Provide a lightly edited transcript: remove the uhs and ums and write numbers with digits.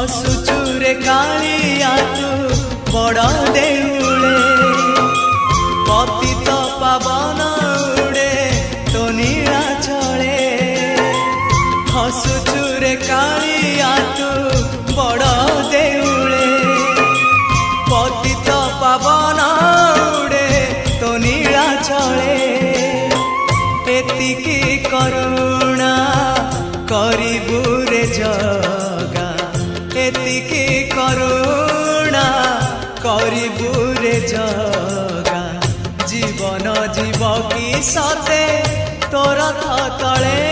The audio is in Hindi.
हसुचुरे कालिया तू बड़ देउले पतित पावन उड़े तो नीला चले हसुचुरे कालिया तू बड़ देउले पतित पावन उड़े तो नीला चले एतिकी करुणा करिबु रे जगा एतिकी करुणा करिबु रे जगा जीवन जीव की सते तोर तले